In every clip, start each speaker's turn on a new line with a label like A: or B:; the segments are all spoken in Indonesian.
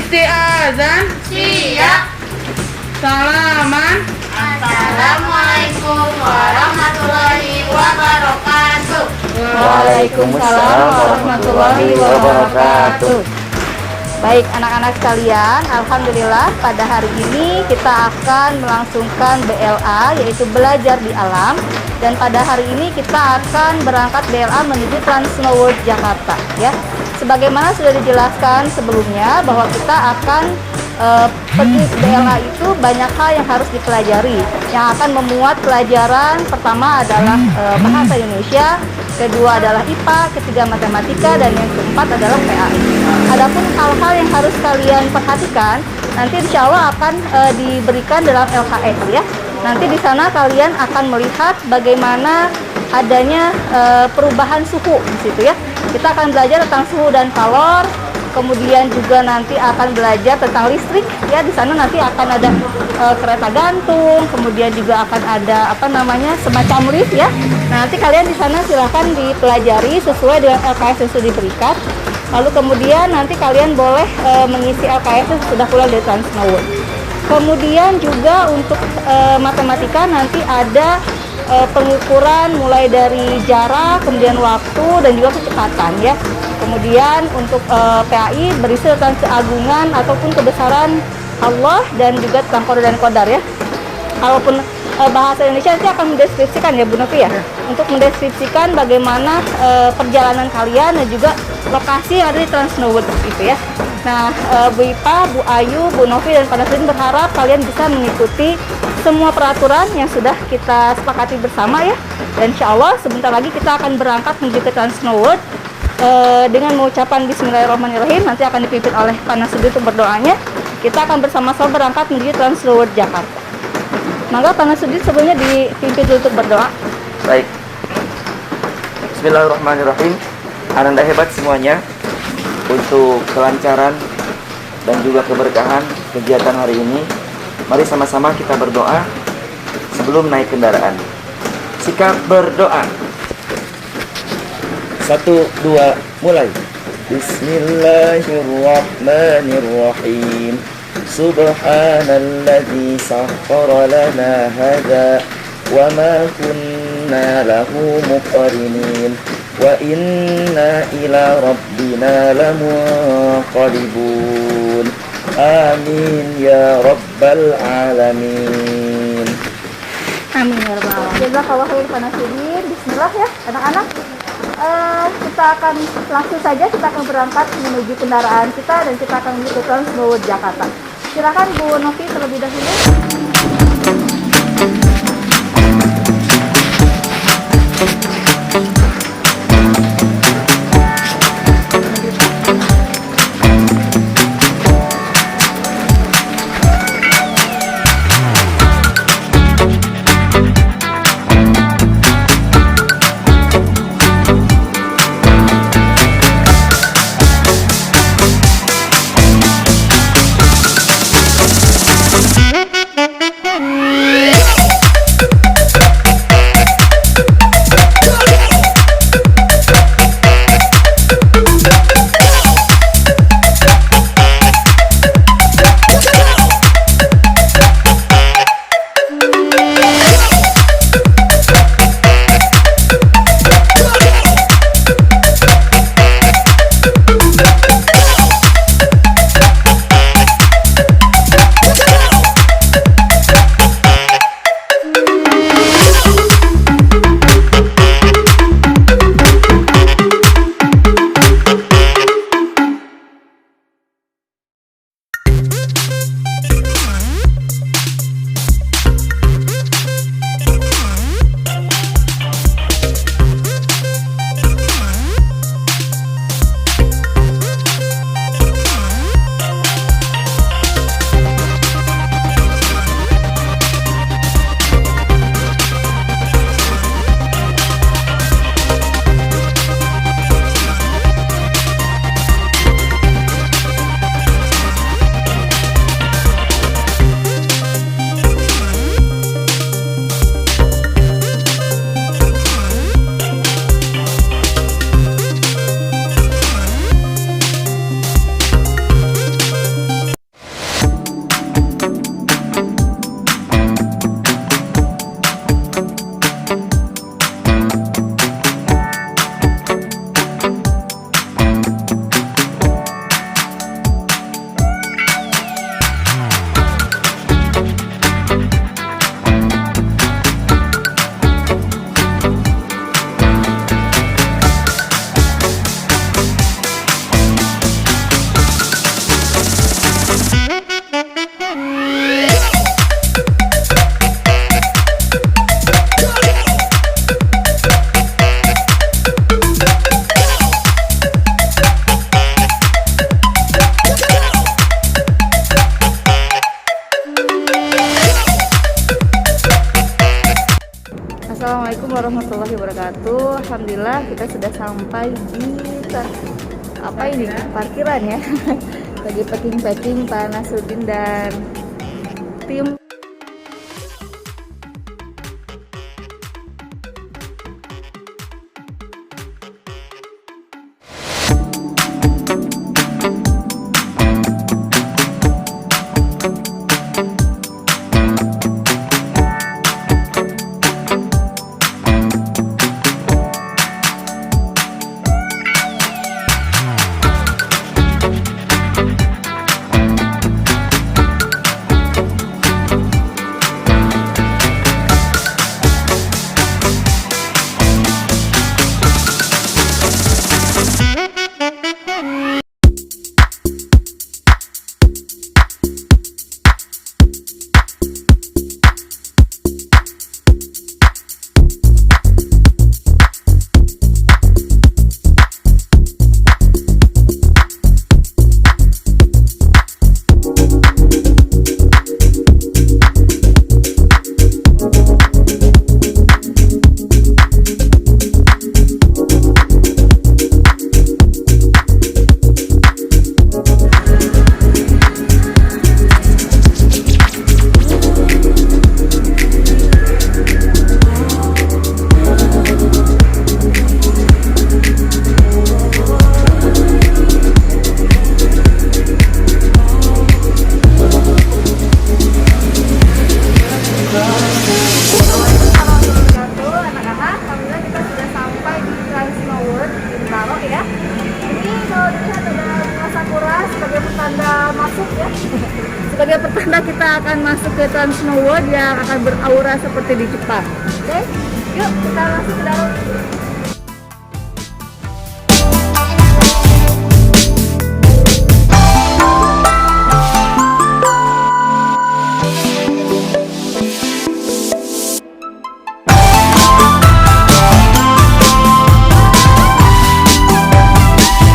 A: Istiazan.
B: Siap.
A: Salaman.
B: Assalamualaikum warahmatullahi wabarakatuh.
C: Waalaikumsalam warahmatullahi wabarakatuh.
D: Baik anak-anak sekalian, alhamdulillah pada hari ini kita akan melangsungkan BLA, yaitu belajar di alam. Dan pada hari ini kita akan berangkat BLA menuju Trans Snow World Jakarta, ya. Sebagaimana sudah dijelaskan sebelumnya bahwa kita akan pergi BLA itu banyak hal yang harus dipelajari, yang akan memuat pelajaran. Pertama adalah bahasa Indonesia, kedua adalah IPA, ketiga matematika, dan yang keempat adalah PAI. Adapun hal-hal yang harus kalian perhatikan nanti insya Allah akan diberikan dalam LKS, ya. Nanti di sana kalian akan melihat bagaimana adanya perubahan suhu di situ, ya. Kita akan belajar tentang suhu dan kalor. Kemudian juga nanti akan belajar tentang listrik, ya. Di sana nanti akan ada kereta gantung, kemudian juga akan ada semacam lift, ya. Nah, nanti kalian di sana silahkan dipelajari sesuai dengan LKS yang sudah diberikan. Lalu kemudian nanti kalian boleh mengisi LKS yang sudah keluar dari Trans Snow World. Kemudian juga untuk matematika nanti ada pengukuran mulai dari jarak, kemudian waktu, dan juga kecepatan, ya. Kemudian untuk PAI berisi tentang keagungan ataupun kebesaran Allah dan juga tentang qada dan qadar, ya. Kalaupun bahasa Indonesia nanti akan mendeskripsikan, ya Bu Novi, ya, untuk mendeskripsikan bagaimana perjalanan kalian dan juga lokasi yang ada di Trans Snow World itu, ya. Nah, Bu Ipa, Bu Ayu, Bu Novi, dan Pak Nasrin berharap kalian bisa mengikuti semua peraturan yang sudah kita sepakati bersama, ya. Dan insya Allah sebentar lagi kita akan berangkat menuju ke Trans Snow World dengan mengucapkan Bismillahirrahmanirrahim. Nanti akan dipimpin oleh Pak Nasrin untuk berdoanya. Kita akan bersama-sama berangkat menuju Trans Snow World Jakarta. Maka Pak Nasrin sebelumnya dipimpin dulu untuk berdoa.
C: Baik. Bismillahirrahmanirrahim. Ananda hebat semuanya. Untuk kelancaran dan juga keberkahan kegiatan hari ini, mari sama-sama kita berdoa sebelum naik kendaraan. Sikap berdoa. 1, 2, mulai. Bismillahirrahmanirrahim. Subhanalladzi sakhkhara lana hadza wa ma kunna lahu muqrinin wa inna ila rabbina lamunqalibun. Amin ya rabbal alamin.
D: Amin ya rabbal alamin. Jazakallahu khairan Pak Nasruddin. Bismillah, ya anak-anak. Kita akan langsung saja kita akan berangkat menuju kendaraan kita dan kita akan menuju ke Trans Snow World Jakarta. Silakan Bu Novi terlebih dahulu. Assalamualaikum warahmatullahi wabarakatuh. Alhamdulillah kita sudah sampai di apa ini parkiran ya. Lagi packing Pak Nasruddin dan tim. Sebagai pertanda kita akan masuk ke Trans Snow World yang akan beraura seperti di Jepang. Oke, yuk kita masuk ke dalam.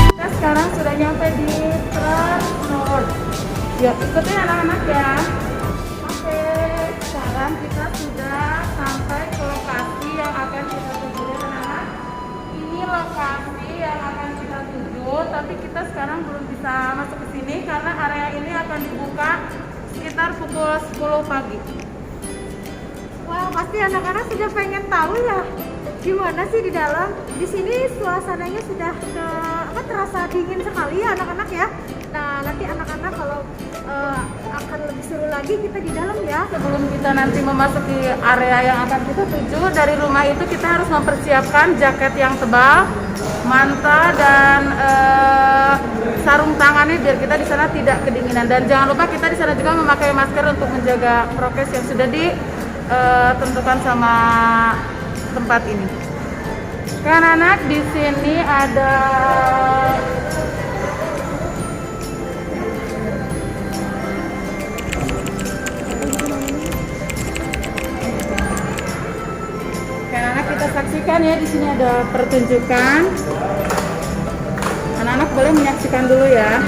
D: Kita sekarang sudah nyampe di Trans Snow World. Yuk, ikutin anak-anak ya. Oke, sekarang kita sudah sampai ke lokasi yang akan kita tuju ya anak-anak. Ini lokasi yang akan kita tuju, tapi kita sekarang belum bisa masuk ke sini karena area ini akan dibuka sekitar pukul 10 pagi.
E: Wah, pasti anak-anak sudah pengen tahu ya gimana sih di dalam. Di sini suasananya sudah terasa dingin sekali ya anak-anak ya. Nah, nanti anak-anak kalau akan lebih seru lagi kita di dalam ya.
A: Sebelum kita nanti memasuki area yang akan kita tuju, dari rumah itu kita harus mempersiapkan jaket yang tebal, manta dan sarung tangan nih biar kita di sana tidak kedinginan. Dan jangan lupa kita di sana juga memakai masker untuk menjaga prokes yang sudah ditentukan sama tempat ini. Kan anak di sini ada anak-anak, kita saksikan ya, di sini ada pertunjukan. Anak-anak boleh menyaksikan dulu ya.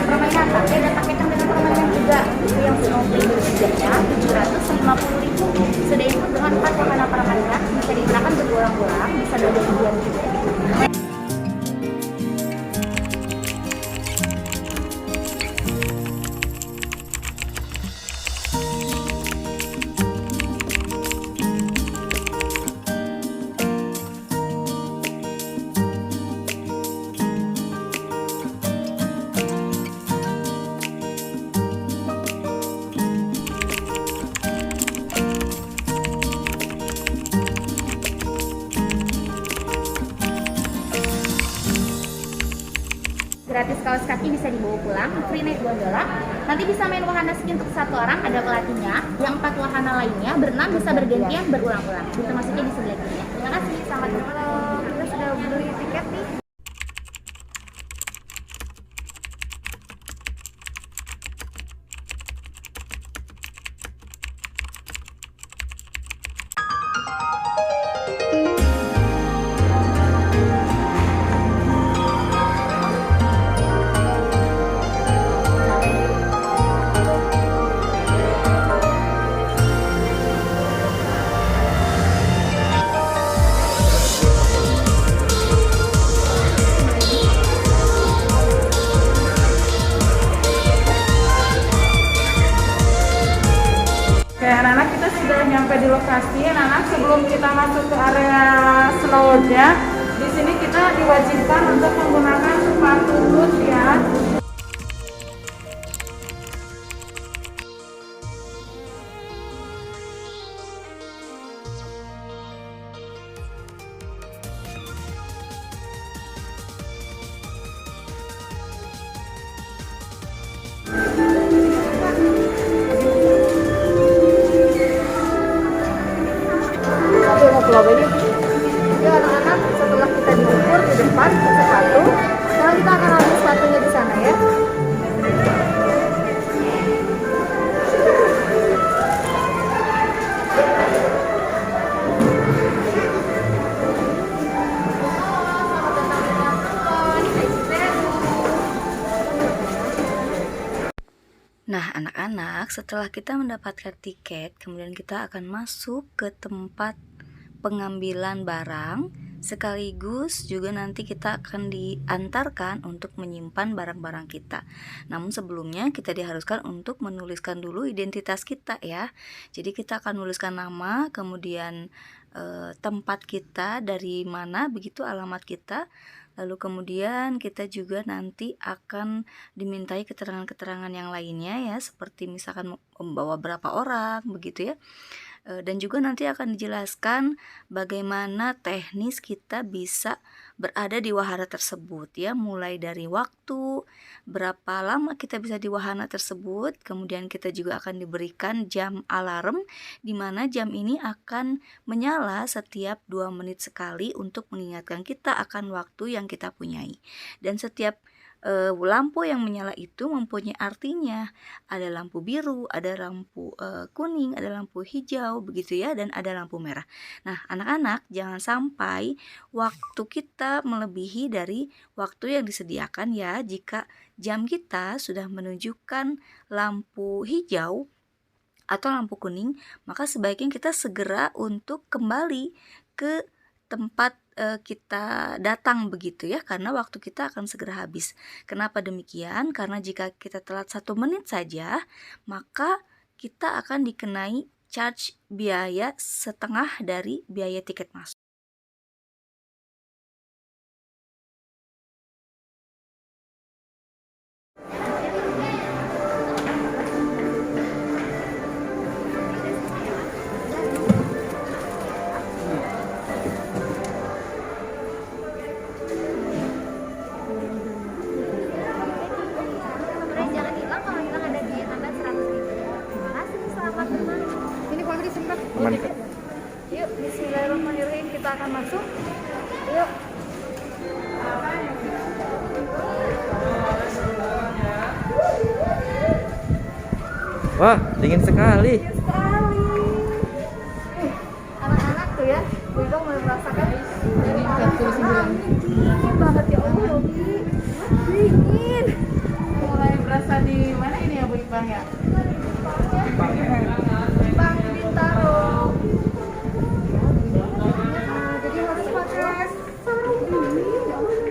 E: Permainan, tapi ada paketan dengan permainan juga. Itu yang Snowball harganya 750.000. Sudah ikut dengan 4 wahana permainan, bisa digunakan berulang-ulang, bisa dua-duaan juga.
D: gratis kaos kaki bisa dibawa pulang, free naik gondola. Nanti bisa main wahana ski untuk 1 orang, ada pelatihnya. Yang 4 wahana lainnya berenang bisa bergantian berulang-ulang. Kita masuknya di sebelah kiri ya. Terima kasih, selamat bermain.
E: Kita sudah beli tiket nih.
A: Oke, anak-anak kita sudah nyampe di lokasi. Anak-anak sebelum kita masuk ke area snownya, di sini kita diwajibkan untuk menggunakan sepatu boot ya.
E: Ya anak-anak, setelah kita diukur di depan sepatu, sekarang kita akan ambil sepatunya di sana ya.
D: Nah, anak-anak, setelah kita mendapatkan tiket, kemudian kita akan masuk ke tempat pengambilan barang, sekaligus juga nanti kita akan diantarkan untuk menyimpan barang-barang kita. Namun sebelumnya kita diharuskan untuk menuliskan dulu identitas kita ya. Jadi kita akan menuliskan nama, kemudian tempat kita, dari mana, begitu alamat kita. Lalu kemudian kita juga nanti akan dimintai keterangan-keterangan yang lainnya ya, seperti misalkan membawa berapa orang begitu ya. Dan juga nanti akan dijelaskan bagaimana teknis kita bisa berada di wahana tersebut ya, mulai dari waktu, berapa lama kita bisa di wahana tersebut, kemudian kita juga akan diberikan jam alarm, di mana jam ini akan menyala setiap 2 menit sekali untuk mengingatkan kita akan waktu yang kita punyai. Dan setiap lampu yang menyala itu mempunyai artinya. Ada lampu biru, ada lampu kuning, ada lampu hijau begitu ya, dan ada lampu merah. Nah, anak-anak jangan sampai waktu kita melebihi dari waktu yang disediakan ya. Jika jam kita sudah menunjukkan lampu hijau atau lampu kuning, maka sebaiknya kita segera untuk kembali ke tempat kita datang begitu ya, karena waktu kita akan segera habis. Kenapa demikian? Karena jika kita telat 1 menit saja, maka kita akan dikenai charge biaya setengah dari biaya tiket masuk.
E: Jangan hilang, kalau hilang ada biaya tambahan 100.000. Terima kasih, selamat bermain. Ini Pak disimpan. Yuk, bismillahirrahmanirrahim, kita akan masuk. Yuk.
C: Wah, dingin sekali.
E: Anak-anak tuh ya, Bu Ibu mulai merasakan ini 49. Dingin banget ya Allah, Robi. Dingin.
A: Mulai berasa di mana ini ya Bu Iqbal ya?
E: Bang Bintaro. Jadi harus pakai sarung dingin. Ya Allah.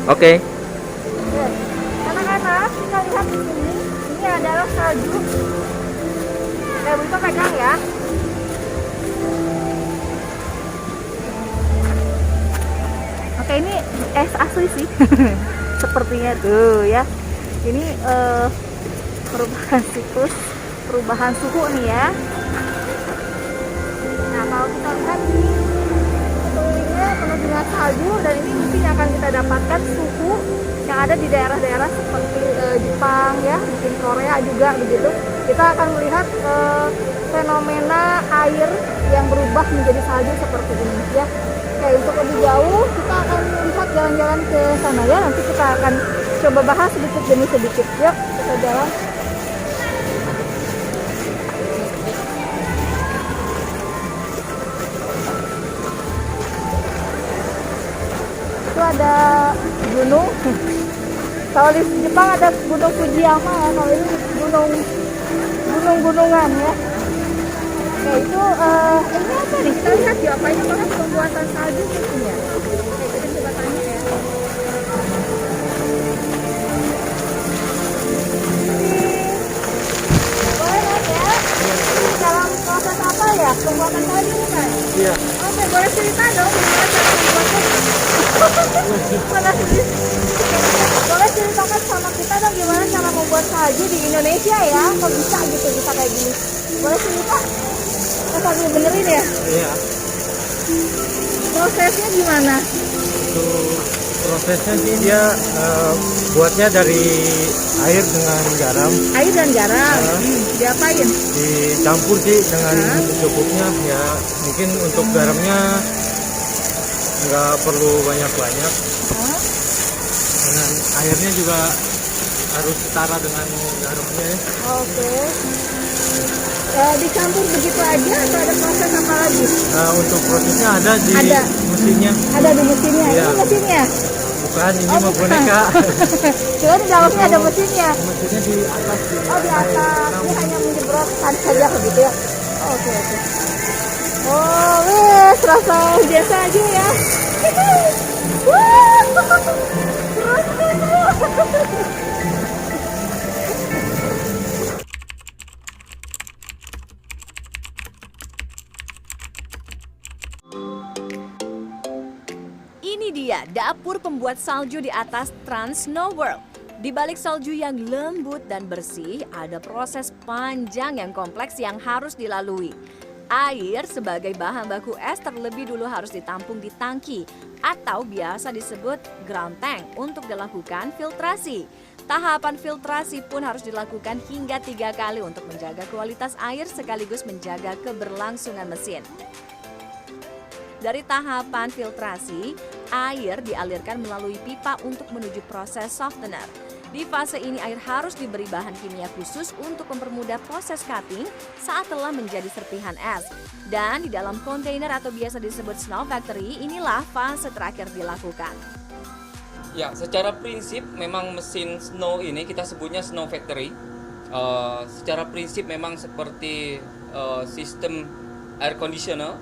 C: Oke.
D: Oke. Anak-anak, kita lihat di sini. Ini adalah salju. Bu Ipa pegang ya. Oke, ini es asli sih. Sepertinya tuh ya. Ini perubahan siklus, perubahan suhu nih ya. Nah, kalau kita lihat ini sekelilingnya penuh dengan salju, dan ini mungkin akan kita dapatkan suhu yang ada di daerah-daerah seperti Jepang ya, mungkin Korea juga begitu. Kita akan melihat fenomena air yang berubah menjadi salju seperti ini ya. Oke, untuk lebih jauh kita akan lihat jalan-jalan ke sana ya. Nanti kita akan coba bahas sedikit demi sedikit. Yuk, kita jalan. Itu ada gunung. Kalau di Jepang ada gunung Fujiyama ya. Kalau ini gunung-gunungan ya. Oke, itu ini apa nih? Kita lihat ya, apa ini proses pembuatan salju mungkin ya. Oke, kita coba tanya ya. Boleh nanya, ini dalam proses apa ya pembuatan salju kan?
C: Iya.
D: Oke, boleh cerita dong gimana cara membuatnya? Mana sih? Boleh ceritakan sama kita dong gimana cara membuat salju di Indonesia ya? Kok bisa gitu, bisa kayak gini? Boleh cerita? Sambil benerin ya?
F: Iya,
D: Prosesnya gimana?
F: itu prosesnya sih dia buatnya dari air dengan garam,
D: Air dan garam. Diapain?
F: dicampur sih dengan secukupnya ya. Mungkin untuk garamnya nggak perlu banyak-banyak,
D: Oh,
F: dengan airnya juga harus setara dengan garamnya ya.
D: oke. Dicampur begitu aja atau ada proses apa lagi?
F: Nah, untuk prosesnya ada di
D: Ada.
F: mesinnya.
D: Ada di mesinnya.
F: Iya.
D: Ini mesinnya.
F: Bukan, ini
D: Oh,
F: mah
D: bukan.
F: boneka.
D: Cuma di dalamnya ada mesinnya.
F: Mesinnya di atas.
D: Oh, di atas. Ini hanya menjebrotkan saja begitu ya. Oh, oke, oke. Oh, wes, rasa biasa aja ya. Wah, terus.
G: Ini dia dapur pembuat salju di atas Trans Snow World. Di balik salju yang lembut dan bersih, ada proses panjang yang kompleks yang harus dilalui. Air sebagai bahan baku es terlebih dulu harus ditampung di tangki atau biasa disebut ground tank untuk dilakukan filtrasi. Tahapan filtrasi pun harus dilakukan hingga 3 kali untuk menjaga kualitas air sekaligus menjaga keberlangsungan mesin. Dari tahapan filtrasi, air dialirkan melalui pipa untuk menuju proses softener. Di fase ini air harus diberi bahan kimia khusus untuk mempermudah proses cutting saat telah menjadi serpihan es. Dan di dalam kontainer atau biasa disebut snow factory, inilah fase terakhir dilakukan.
H: Ya, secara prinsip memang mesin snow ini kita sebutnya snow factory. Secara prinsip memang seperti sistem air conditioner.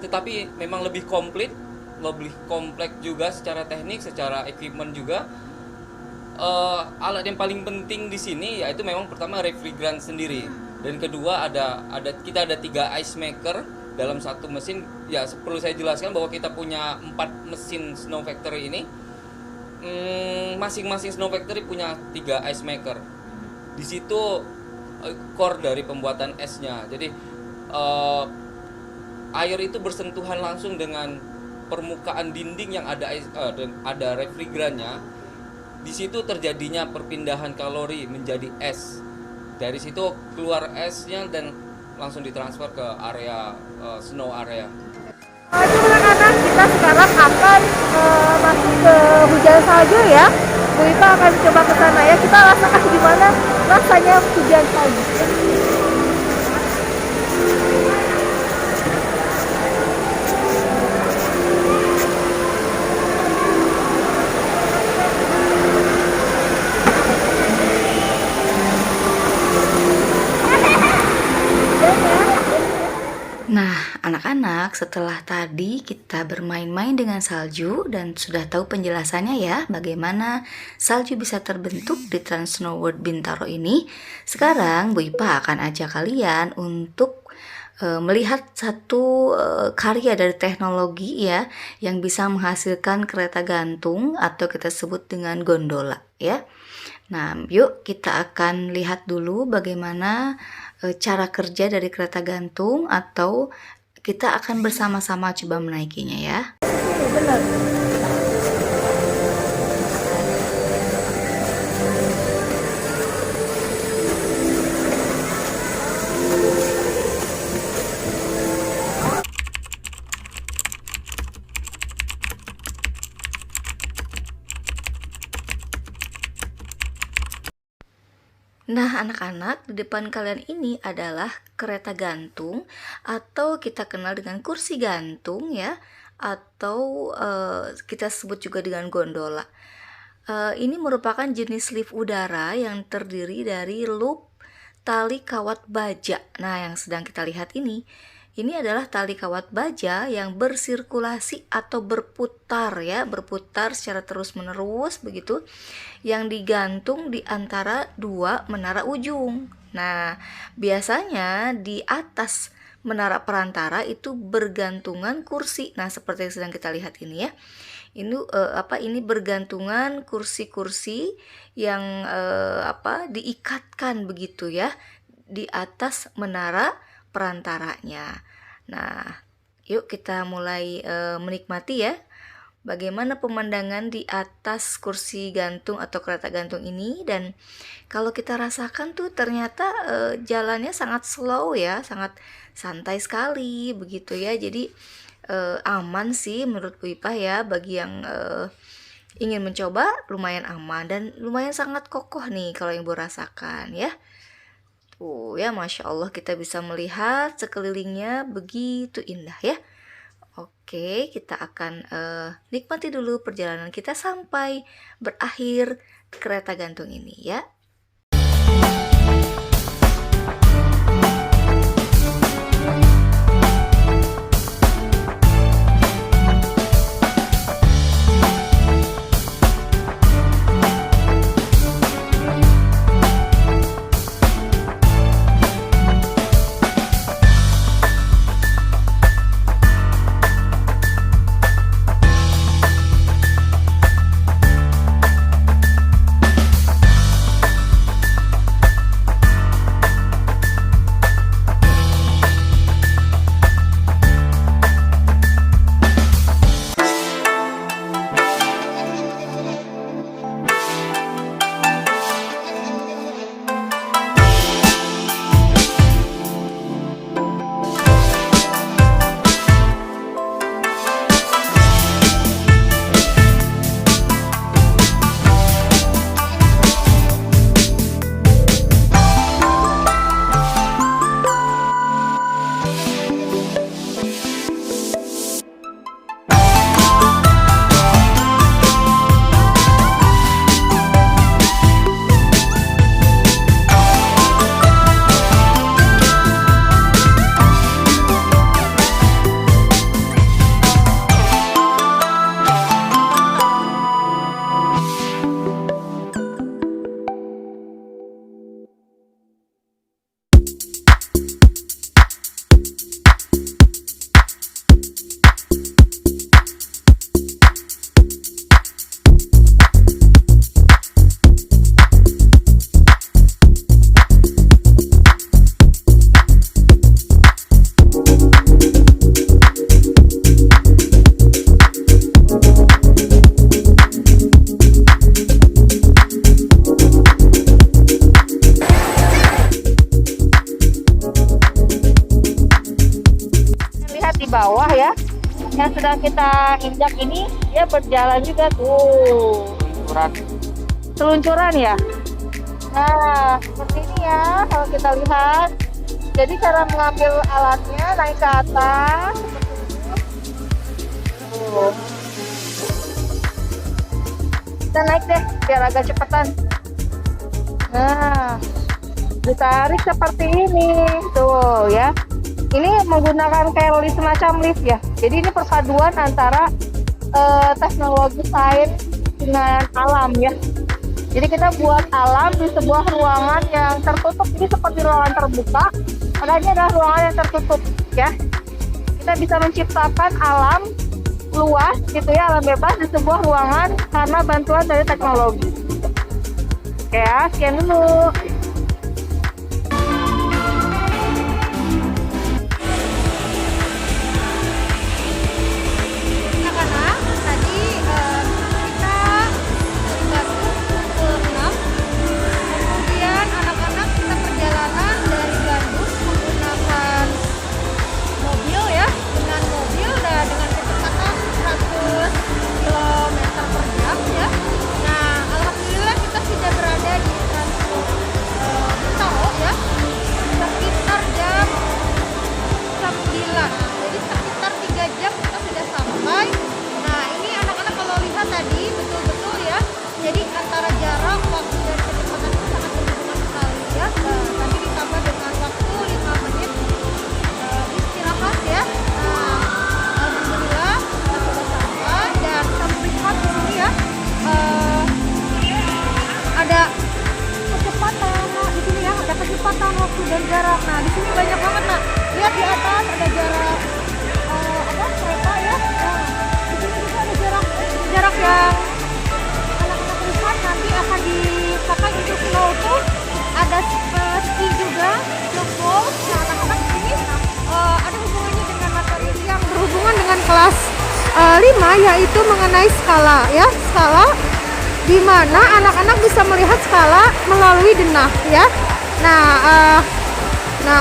H: Tetapi memang lebih komplit, lebih kompleks juga secara teknik, secara equipment juga. Alat yang paling penting di sini yaitu memang pertama refrigeran sendiri, dan kedua kita ada 3 ice maker dalam satu mesin. Ya, perlu saya jelaskan bahwa kita punya 4 mesin snow factory ini. Masing-masing snow factory punya 3 ice maker. Di situ core dari pembuatan esnya. Jadi air itu bersentuhan langsung dengan permukaan dinding yang ada refrigerannya. Di situ terjadinya perpindahan kalori menjadi es. Dari situ keluar esnya dan langsung ditransfer ke area snow area.
D: Itu anak-anak, kita sekarang akan masuk ke hujan salju ya. Bu Ipa akan coba ke sana ya. Kita rasakan gimana rasanya hujan salju. Nah, anak-anak, setelah tadi kita bermain-main dengan salju dan sudah tahu penjelasannya ya, bagaimana salju bisa terbentuk di Trans Snow World Bintaro ini. Sekarang Bu Ipa akan ajak kalian untuk melihat satu karya dari teknologi ya, yang bisa menghasilkan kereta gantung atau kita sebut dengan gondola ya. Nah, yuk kita akan lihat dulu bagaimana cara kerja dari kereta gantung, atau kita akan bersama-sama coba menaikinya ya. Benar. Nah, anak-anak, di depan kalian ini adalah kereta gantung atau kita kenal dengan kursi gantung ya, atau kita sebut juga dengan gondola. Ini merupakan jenis lift udara yang terdiri dari loop tali kawat baja. Nah, yang sedang kita lihat ini adalah tali kawat baja yang bersirkulasi atau berputar ya, berputar secara terus-menerus begitu, yang digantung di antara dua menara ujung. Nah, biasanya di atas menara perantara itu bergantungan kursi. Nah, seperti yang sedang kita lihat ini ya. Ini bergantungan kursi-kursi yang diikatkan begitu ya di atas menara perantaranya. Nah, yuk kita mulai menikmati ya bagaimana pemandangan di atas kursi gantung atau kereta gantung ini. Dan kalau kita rasakan tuh ternyata jalannya sangat slow ya, sangat santai sekali begitu ya. Jadi aman sih menurut Bu Ipa ya, bagi yang ingin mencoba lumayan aman dan lumayan sangat kokoh nih kalau yang Bu rasakan ya. Ya, Masya Allah, kita bisa melihat sekelilingnya begitu indah ya. Oke, kita akan nikmati dulu perjalanan kita sampai berakhir kereta gantung ini ya. Bawah ya, yang sedang kita injak ini dia berjalan juga tuh, seluncuran ya. Nah, seperti ini ya kalau kita lihat. Jadi cara mengambil alatnya naik ke atas tuh. Kita naik deh biar agak cepetan. Nah, ditarik seperti ini tuh ya. Ini menggunakan kayak semacam lift ya. Jadi ini perpaduan antara teknologi sains dengan alam ya. Jadi kita buat alam di sebuah ruangan yang tertutup. Ini seperti ruangan terbuka, padahal ini adalah ruangan yang tertutup ya. Kita bisa menciptakan alam luas gitu ya, alam bebas di sebuah ruangan karena bantuan dari teknologi. Oke ya, sekian dulu.
E: Anak-anak, tadi kita Bandung pukul 6. Kemudian anak-anak kita perjalanan dari Bandung menggunakan mobil ya, dengan mobil dan dengan kecepatan 100 km per jam ya. Nah, alhamdulillah kita sudah berada di Bintaro ya, sekitar jam 9. Jadi sekitar 3 jam kita sudah sampai. Nah, ini anak-anak kalau lihat tadi betul-betul ya. Jadi antara jarak, waktu dan kecepatan itu sangat berhubungan sekali ya. Tadi ditambah dengan waktu 5 menit istirahat ya. Nah, alhamdulillah kita sudah sampai dan kita melihat di sini ya. Ada kecepatan, nah, di sini ya ada kecepatan, waktu dan jarak. Nah, di sini banyak banget. Nah, lihat di atas ada jarak kereta ya. Nah, di sini juga ada jarak yang anak-anak lihat nanti akan dipakai untuk snow tour. Ada ski juga, snowball. Nah, anak-anak ini ada hubungannya dengan materi yang berhubungan dengan kelas 5, yaitu mengenai skala ya, skala di mana anak-anak bisa melihat skala melalui denah ya. Nah,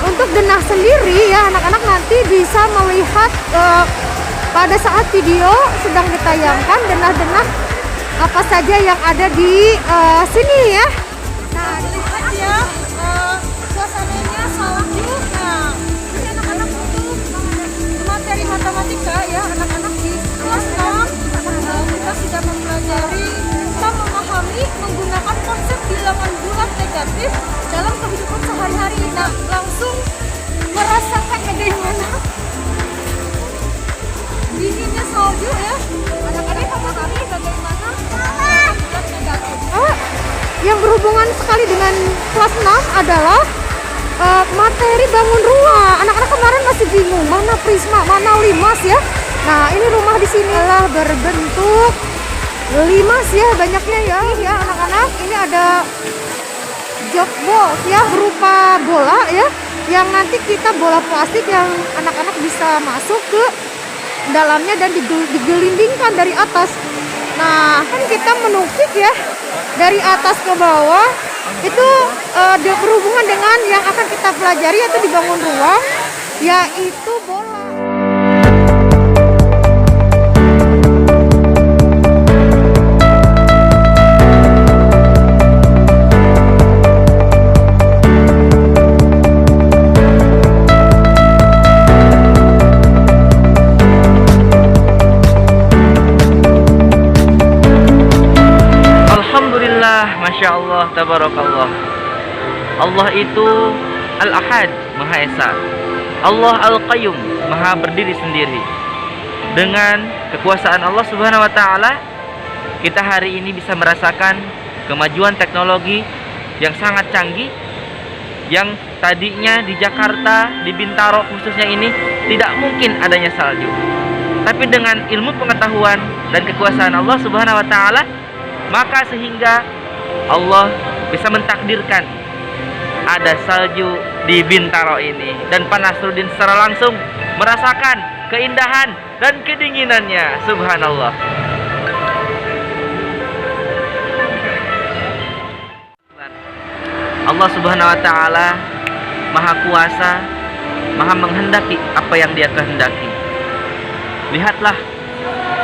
E: untuk denah sendiri ya, anak-anak nanti bisa melihat pada saat video sedang ditayangkan denah-denah apa saja yang ada di sini ya. Nah, dilihat ya suasananya salju. Nah, ini anak-anak untuk materi matematika ya, anak-anak di kelas 6 kita sudah mempelajari, kita memahami menggunakan konsep bilangan bulat negatif dalam kehidupan sehari-hari. Nah, langsung merasakan bagaimana dinginnya salju ya. Anak-anak memahami bagaimana bulat negatif. Yang berhubungan sekali dengan kelas 6 adalah materi bangun rumah. Anak-anak kemarin masih bingung mana prisma, mana limas ya. Nah, ini rumah di sini lah berbentuk limas ya, banyaknya ya anak-anak. Ini ada jokball ya, berupa bola ya, yang nanti kita bola plastik yang anak-anak bisa masuk ke dalamnya dan digelindingkan dari atas. Nah, kan kita menukik ya dari atas ke bawah. Itu berhubungan dengan yang akan kita pelajari yaitu dibangun ruang, yaitu bola.
C: Masya Allah, tabarakallah. Allah itu Al-Ahad, Maha Esa. Allah Al-Qayyum, Maha berdiri sendiri. Dengan kekuasaan Allah Subhanahu wa Ta'ala, kita hari ini bisa merasakan kemajuan teknologi yang sangat canggih, yang tadinya di Jakarta, di Bintaro khususnya ini tidak mungkin adanya salju. Tapi dengan ilmu pengetahuan dan kekuasaan Allah Subhanahu wa Ta'ala, maka sehingga Allah bisa mentakdirkan ada salju di Bintaro ini, dan Pak Nasruddin secara langsung merasakan keindahan dan kedinginannya. Subhanallah. Allah Subhanahu wa Ta'ala Maha Kuasa, Maha menghendaki apa yang Dia kehendaki. Lihatlah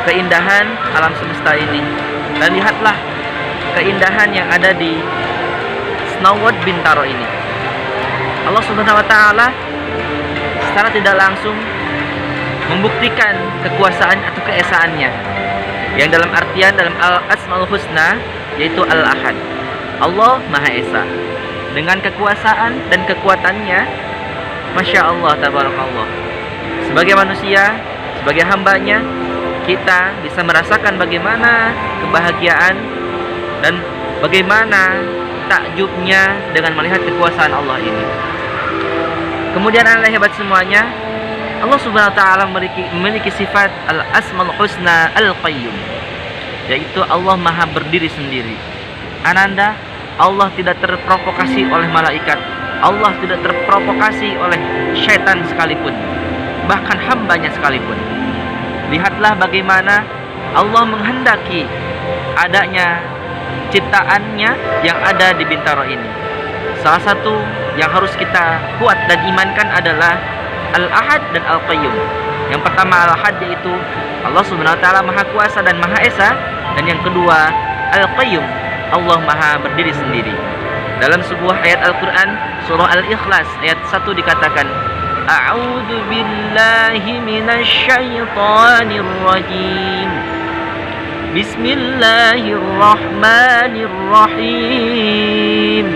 C: keindahan alam semesta ini, dan lihatlah keindahan yang ada di Snow World Bintaro ini. Allah Subhanahu wa Ta'ala secara tidak langsung membuktikan kekuasaan atau keesaannya, yang dalam artian dalam Al-Asmaul Husna yaitu Al-Ahad. Allah Maha Esa dengan kekuasaan dan kekuatannya, Masya Allah, tabarakallah. sebagai manusia, sebagai hambanya, kita bisa merasakan bagaimana kebahagiaan dan bagaimana takjubnya dengan melihat kekuasaan Allah ini. Kemudian anak hebat semuanya, Allah Subhanahu wa taala memiliki sifat Al-Asmaul Husna Al-Qayyum, yaitu Allah Maha berdiri sendiri. Ananda, Allah tidak terprovokasi oleh malaikat, Allah tidak terprovokasi oleh syaitan sekalipun, bahkan hambanya sekalipun. Lihatlah bagaimana Allah menghendaki adanya ciptaannya yang ada di Bintaro ini. Salah satu yang harus kita kuat dan imankan adalah Al-Ahad dan Al-Qayyum. Yang pertama Al-Ahad, yaitu Allah Subhanahu wa taala Maha Kuasa dan Maha Esa, dan yang kedua Al-Qayyum, Allah Maha berdiri sendiri. Dalam sebuah ayat Al-Qur'an surah Al-Ikhlas ayat 1 dikatakan, A'udzu billahi minasyaitonir rajim. Bismillahirrahmanirrahim.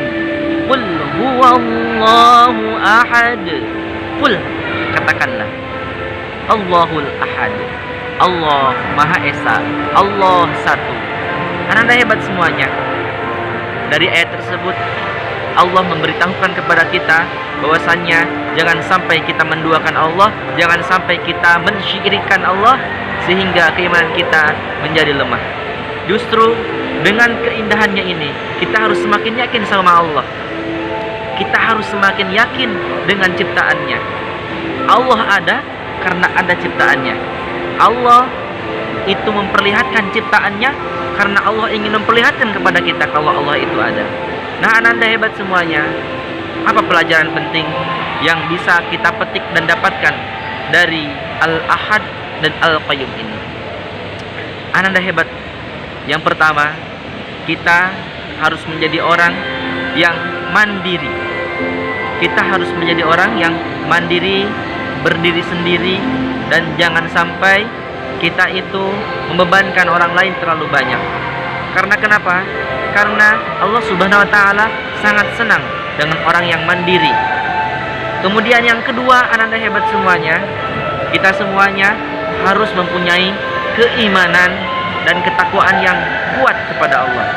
C: Qul huwallahu ahad. Qul, katakanlah, Allahul Ahad, Allah Maha Esa, Allah satu. Ananda hebat semuanya. Dari ayat tersebut Allah memberitahukan kepada kita bahwasannya jangan sampai kita menduakan Allah, jangan sampai kita mensyirikkan Allah sehingga keimanan kita menjadi lemah. Justru dengan keindahannya ini kita harus semakin yakin sama Allah. Kita harus semakin yakin dengan ciptaannya. Allah ada karena ada ciptaannya. Allah itu memperlihatkan ciptaannya karena Allah ingin memperlihatkan kepada kita kalau Allah itu ada. Nah, ananda hebat semuanya, apa pelajaran penting yang bisa kita petik dan dapatkan dari Al-Ahad dan Al-Qayyum ini? Ananda hebat, yang pertama, kita harus menjadi orang yang mandiri. Kita harus menjadi orang yang mandiri, berdiri sendiri, dan jangan sampai kita itu membebankan orang lain terlalu banyak. Karena kenapa? Karena Allah Subhanahu wa taala sangat senang dengan orang yang mandiri. Kemudian yang kedua, ananda hebat semuanya, kita semuanya harus mempunyai keimanan dan ketakwaan yang kuat kepada Allah.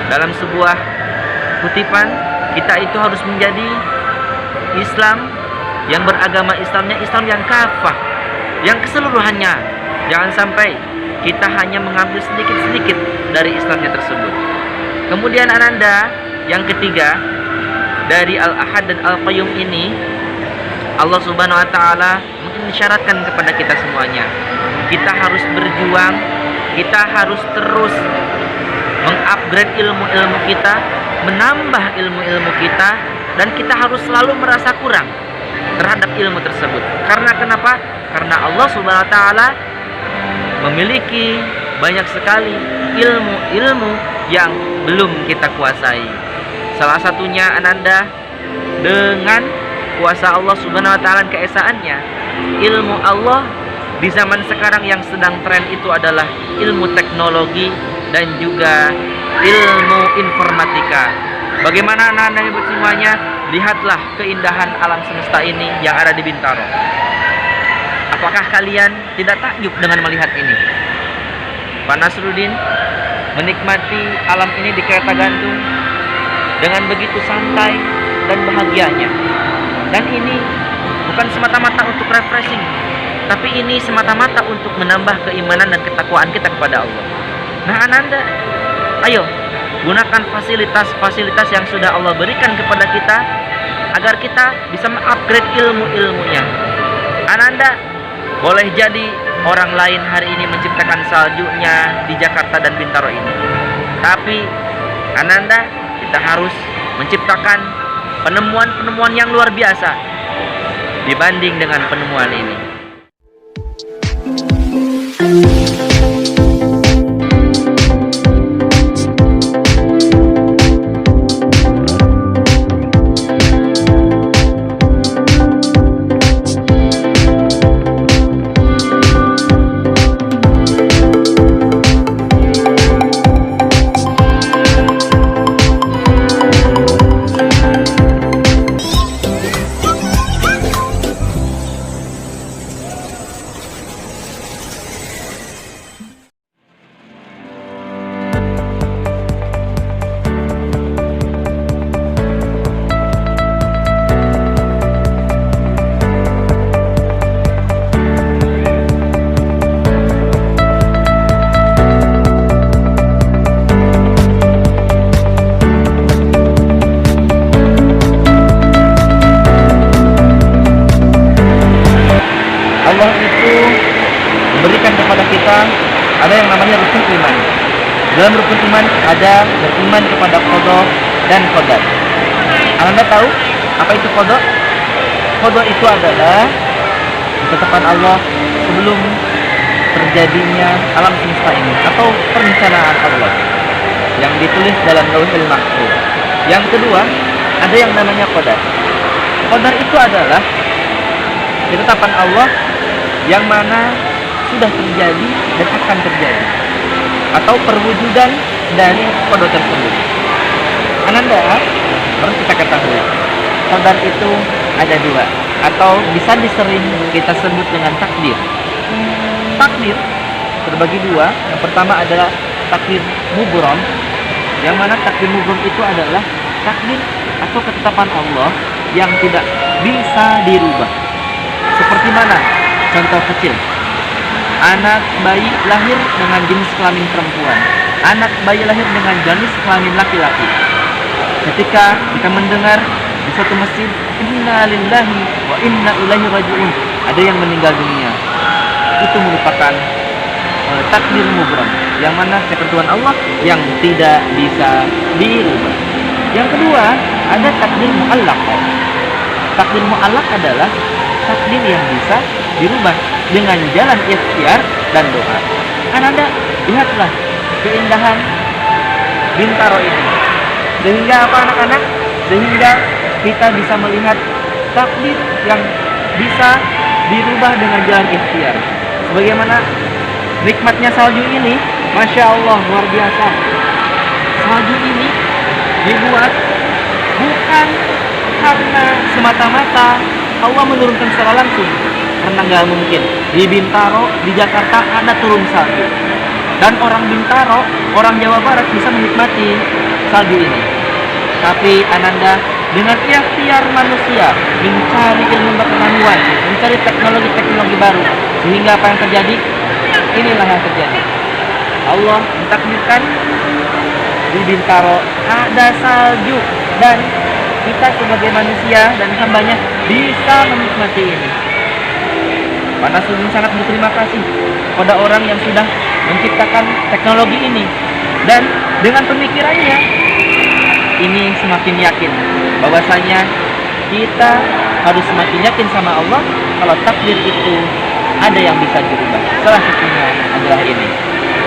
C: Dalam sebuah kutipan, kita itu harus menjadi Islam yang beragama Islamnya Islam yang kafah, yang keseluruhannya. Jangan sampai kita hanya mengambil sedikit-sedikit dari Islamnya tersebut. Kemudian ananda, yang ketiga, dari Al-Ahad dan Al-Qayyum ini Allah Subhanahu wa taala mengisyaratkan kepada kita semuanya, kita harus berjuang, kita harus terus mengupgrade ilmu-ilmu kita, menambah ilmu-ilmu kita, dan kita harus selalu merasa kurang terhadap ilmu tersebut. Karena kenapa? Karena Allah Subhanahu wa taala memiliki banyak sekali ilmu-ilmu yang belum kita kuasai. Salah satunya ananda, dengan kuasa Allah Subhanahu wa taala dan keesaannya, ilmu Allah di zaman sekarang yang sedang tren itu adalah ilmu teknologi dan juga ilmu informatika. Bagaimana anak-anak hebat semuanya? Lihatlah keindahan alam semesta ini yang ada di Bintaro. Apakah kalian tidak takjub dengan melihat ini? Pak Nasruddin menikmati alam ini di kereta gantung dengan begitu santai dan bahagianya. Dan ini bukan semata-mata untuk refreshing, tapi ini semata-mata untuk menambah keimanan dan ketakwaan kita kepada Allah. Nah, ananda, ayo gunakan fasilitas-fasilitas yang sudah Allah berikan kepada kita agar kita bisa mengupgrade ilmu-ilmunya. Ananda boleh jadi orang lain hari ini menciptakan saljunya di Jakarta dan Bintaro ini, tapi ananda, kita harus menciptakan penemuan-penemuan yang luar biasa dibanding dengan penemuan ini. Allah itu memberikan kepada kita ada yang namanya rukun iman. Dalam rukun iman ada beriman kepada qada dan qadar. Anda tahu apa itu qada? Qada itu adalah ketetapan Allah sebelum terjadinya alam semesta ini atau perencanaan Allah yang ditulis dalam Lauhul Mahfuz. Yang kedua, ada yang namanya qadar. Qadar itu adalah ketetapan Allah yang mana sudah terjadi dan akan terjadi atau perwujudan dari qadar tersebut. Ananda harus kita ketahui, qadar itu ada dua atau bisa disering kita sebut dengan takdir. Takdir terbagi dua. Yang pertama adalah takdir mubrom, yang mana takdir mubrom itu adalah takdir atau ketetapan Allah yang tidak bisa dirubah. Seperti mana? Contoh kecil, anak bayi lahir dengan jenis kelamin perempuan, anak bayi lahir dengan jenis kelamin laki-laki. Ketika kita mendengar di suatu masjid, inna lillahi wa inna ilaihi raji'un, ada yang meninggal dunia, itu merupakan takdir mubrom, yang mana ketentuan Allah yang tidak bisa dirubah. Yang kedua, ada takdir mu'allaq. Takdir mu'allaq adalah takdir yang bisa dirubah dengan jalan ikhtiar dan doa. Anda lihatlah keindahan Bintaro ini. Sehingga apa anak-anak? Sehingga kita bisa melihat takdir yang bisa dirubah dengan jalan ikhtiar. Sebagaimana nikmatnya salju ini, Masya Allah, luar biasa. Salju ini dibuat bukan karena semata-mata Allah menurunkan secara langsung, karena nggak mungkin di Bintaro, di Jakarta ada turun salju, dan orang Bintaro, orang Jawa Barat bisa menikmati salju ini. Tapi Ananda dengan ikhtiar manusia mencari ilmu pengetahuan, mencari teknologi baru, sehingga apa yang terjadi? Inilah yang terjadi. Allah mentakdirkan di Bintaro ada salju, dan kita sebagai manusia dan hambanya bisa menikmati ini. Panas Udin sangat berterima kasih pada orang yang sudah menciptakan teknologi ini, dan dengan pemikirannya ini semakin yakin bahwasanya kita harus semakin yakin sama Allah kalau takdir itu ada yang bisa dirubah. Salah satunya adalah ini.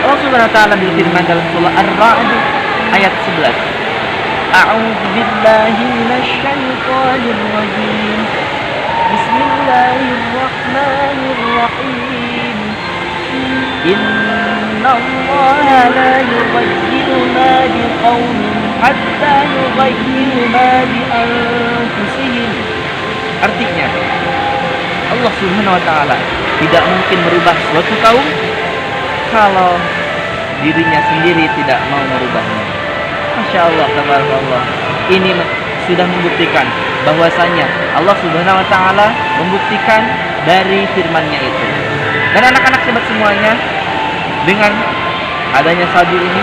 C: Allah Subhanahu wa taala berfirman dalam surah Ar-Ra'd ayat 11. A'udzu billahi minasyaitonir rajim. Bismillahirrahmanirrahim. Innallaha la yughayyiru ma biqaumin hatta yughayyiru ma bi anfusihim. Artinya, Allah Subhanahu wa taala tidak mungkin merubah suatu kaum kalau dirinya sendiri tidak mau merubahnya. Masya Allah, tabarakallah. Ini sudah membuktikan bahwasanya Allah Subhanahu wa taala membuktikan dari firman-Nya itu. Dan anak-anak sobat semuanya, dengan adanya salju ini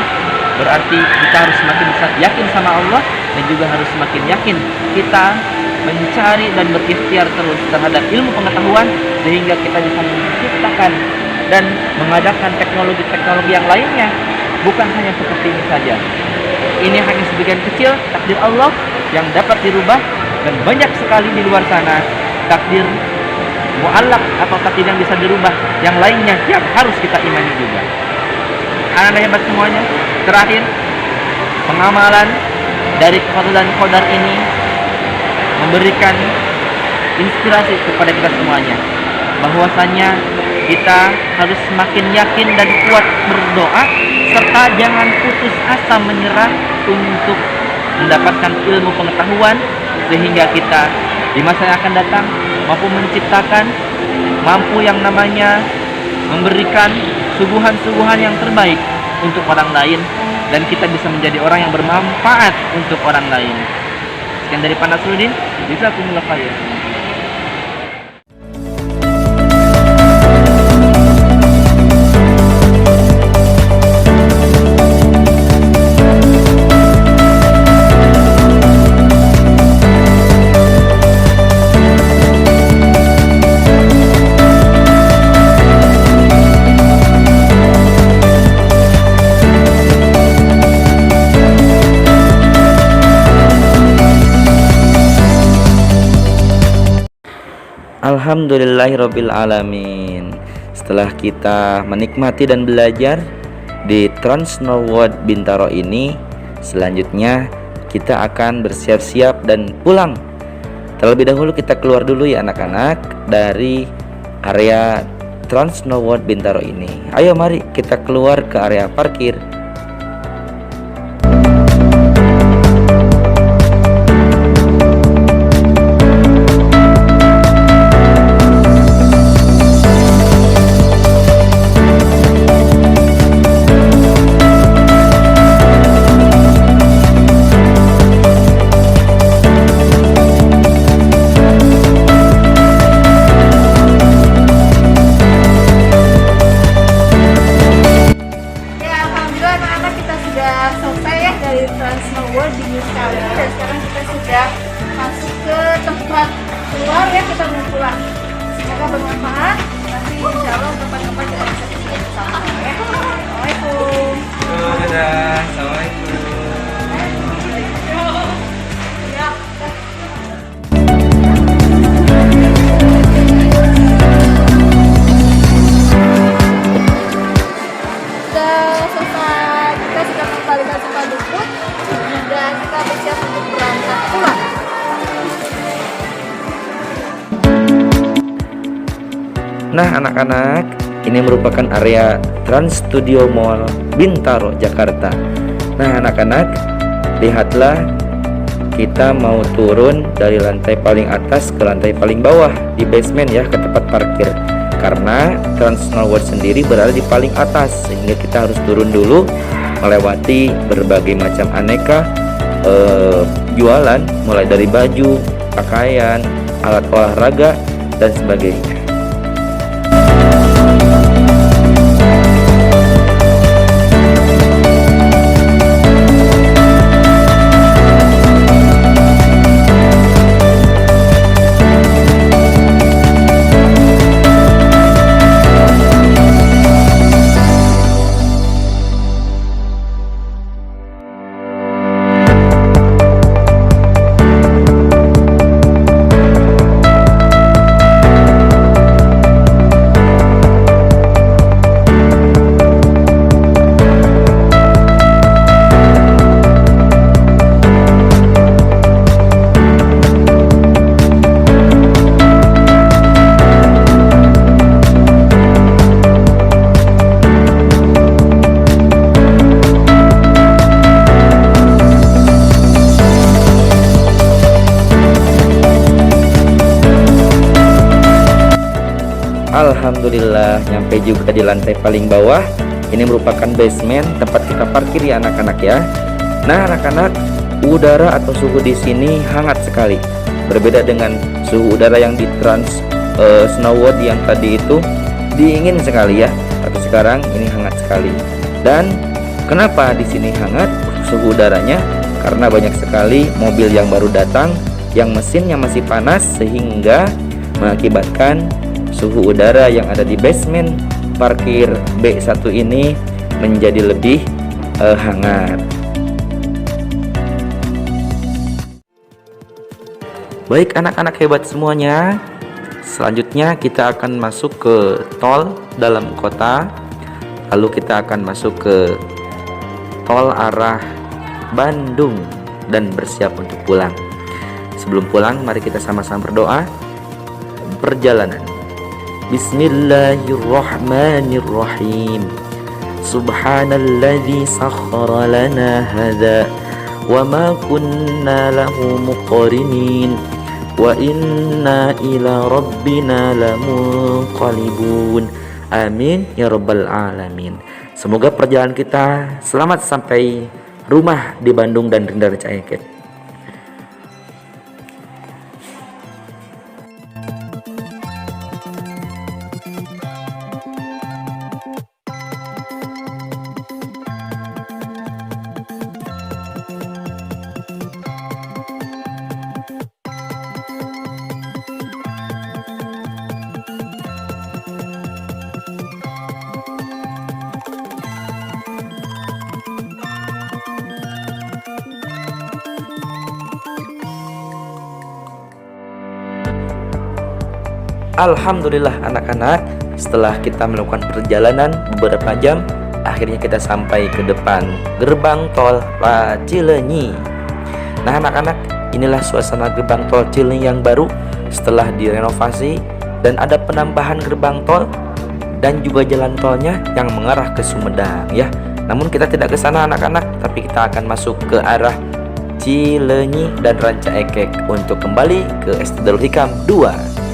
C: berarti kita harus semakin yakin sama Allah, dan juga harus semakin yakin kita mencari dan berikhtiar terus terhadap ilmu pengetahuan, sehingga kita bisa menciptakan dan mengadakan teknologi-teknologi yang lainnya, bukan hanya seperti ini saja. Ini hanya sebagian kecil takdir Allah yang dapat dirubah, dan banyak sekali di luar sana takdir mu'allaq atau takdir yang bisa dirubah yang lainnya yang harus kita imani juga. Anak-anak hebat semuanya, terakhir, pengamalan dari qada dan qadar ini memberikan inspirasi kepada kita semuanya, bahwasanya kita harus semakin yakin dan kuat berdoa, serta jangan putus asa menyerah untuk mendapatkan ilmu pengetahuan, sehingga kita di masa yang akan datang mampu menciptakan, mampu yang namanya memberikan suguhan-suguhan yang terbaik untuk orang lain, dan kita bisa menjadi orang yang bermanfaat untuk orang lain. Sekian dari Pak Nasruddin, jazakumullah khair. Alhamdulillahirabbil alamin. Setelah kita menikmati dan belajar di Trans Snow World Bintaro ini, selanjutnya kita akan bersiap-siap dan pulang. Terlebih dahulu kita keluar dulu ya anak-anak dari area Trans Snow World Bintaro ini. Ayo mari kita keluar ke area parkir.
D: Ya, alhamdulillah anak-anak kita sudah selesai ya dari Trans Snow World dingin sekali, dan sekarang kita sudah masuk ke tempat keluar ya, kita mau pulang. Semoga bermanfaat. Nanti insya Allah kapan-kapan kita bisa ketemu bersama ya. Assalamualaikum.
C: Dadah, assalamualaikum.
D: Sudah selesai, kita sudah mengembalikan sepatu pun, dan kita bersiap untuk berangkat pulang.
C: Nah anak-anak, ini merupakan area Trans Studio Mall Bintaro, Jakarta. Nah anak-anak, lihatlah, kita mau turun dari lantai paling atas ke lantai paling bawah di basement ya, ke tempat parkir. Karena Trans Snow World sendiri berada di paling atas, sehingga kita harus turun dulu melewati berbagai macam aneka jualan, mulai dari baju, pakaian, alat olahraga, dan sebagainya. Alhamdulillah, nyampe juga di lantai paling bawah. Ini merupakan basement tempat kita parkir ya anak-anak ya. Nah anak-anak, udara atau suhu di sini hangat sekali. Berbeda dengan suhu udara yang di Trans Snow World yang tadi itu dingin sekali ya. Tapi sekarang ini hangat sekali. Dan kenapa di sini hangat suhu udaranya? Karena banyak sekali mobil yang baru datang, yang mesinnya masih panas, sehingga mengakibatkan suhu udara yang ada di basement parkir B1 ini menjadi lebih hangat. Baik anak-anak hebat semuanya, selanjutnya kita akan masuk ke tol dalam kota. Lalu kita akan masuk ke tol arah Bandung dan bersiap untuk pulang. Sebelum pulang, mari kita sama-sama berdoa. Perjalanan. Bismillahirrahmanirrahim. Subhanalladzi sakhkhara lana hadza wa ma kunna lahu muqrinin wa inna ila rabbina lamunqalibun. Amin ya rabbal alamin. Semoga perjalanan kita selamat sampai rumah di Bandung dan Rinda Caeket. Alhamdulillah anak-anak, setelah kita melakukan perjalanan beberapa jam, akhirnya kita sampai ke depan gerbang tol Cileunyi. Nah anak-anak, inilah suasana gerbang tol Cileunyi yang baru setelah direnovasi, dan ada penambahan gerbang tol dan juga jalan tolnya yang mengarah ke Sumedang ya. Namun kita tidak ke sana anak-anak, tapi kita akan masuk ke arah Cileunyi dan Ranca Ekek untuk kembali ke SD Darul Hikam 2.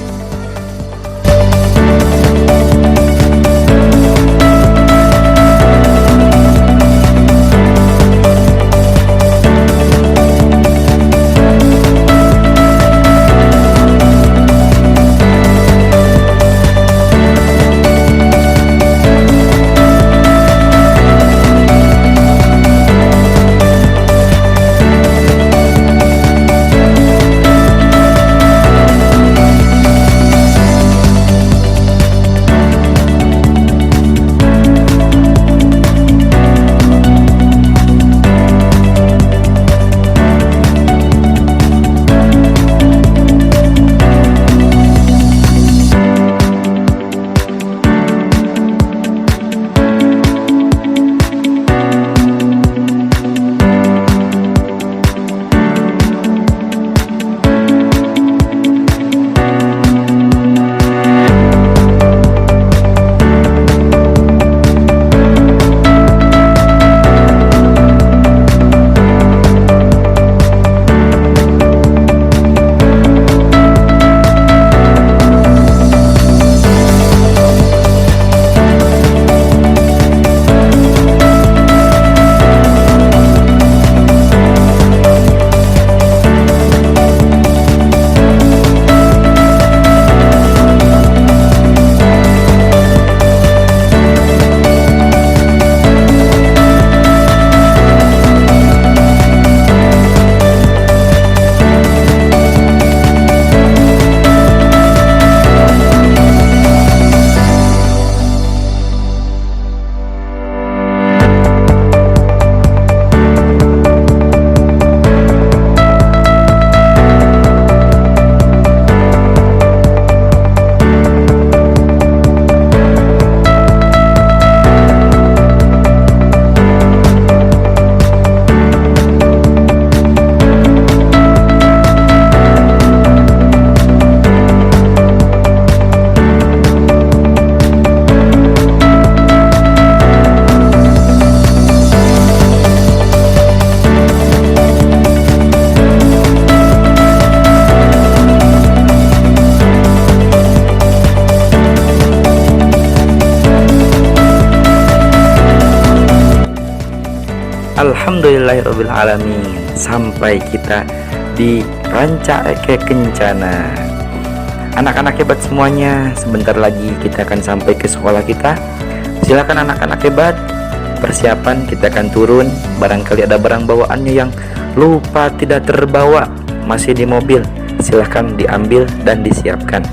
C: Alhamdulillahirrabbilalamin, sampai kita di Ranca Ekek Kencana. Anak-anak hebat semuanya, sebentar lagi kita akan sampai ke sekolah kita. Silakan anak-anak hebat, persiapan, kita akan turun. Barangkali ada barang bawaannya yang lupa tidak terbawa, masih di mobil, silahkan diambil dan disiapkan.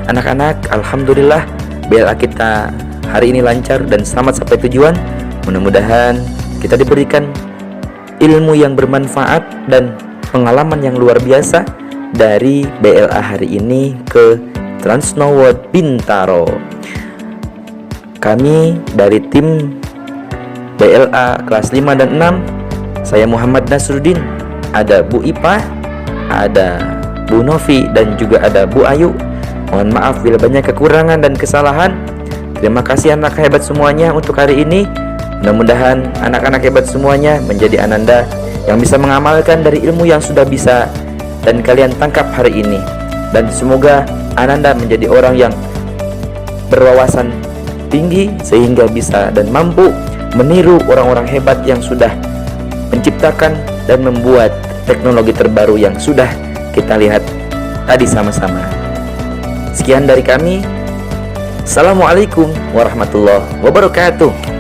C: Anak-anak, alhamdulillah BLA kita hari ini lancar dan selamat sampai tujuan. Mudah-mudahan kita diberikan ilmu yang bermanfaat dan pengalaman yang luar biasa dari BLA hari ini ke Trans Snow World Bintaro. Kami dari tim BLA kelas 5 dan 6, saya Muhammad Nasruddin, ada Bu Ipa, ada Bu Novi, dan juga ada Bu Ayu. Mohon maaf bila banyak kekurangan dan kesalahan. Terima kasih anak hebat semuanya untuk hari ini. Mudah-mudahan anak-anak hebat semuanya menjadi ananda yang bisa mengamalkan dari ilmu yang sudah bisa dan kalian tangkap hari ini. Dan semoga ananda menjadi orang yang berwawasan tinggi sehingga bisa dan mampu meniru orang-orang hebat yang sudah menciptakan dan membuat teknologi terbaru yang sudah kita lihat tadi sama-sama. Sekian dari kami. Assalamualaikum warahmatullahi wabarakatuh.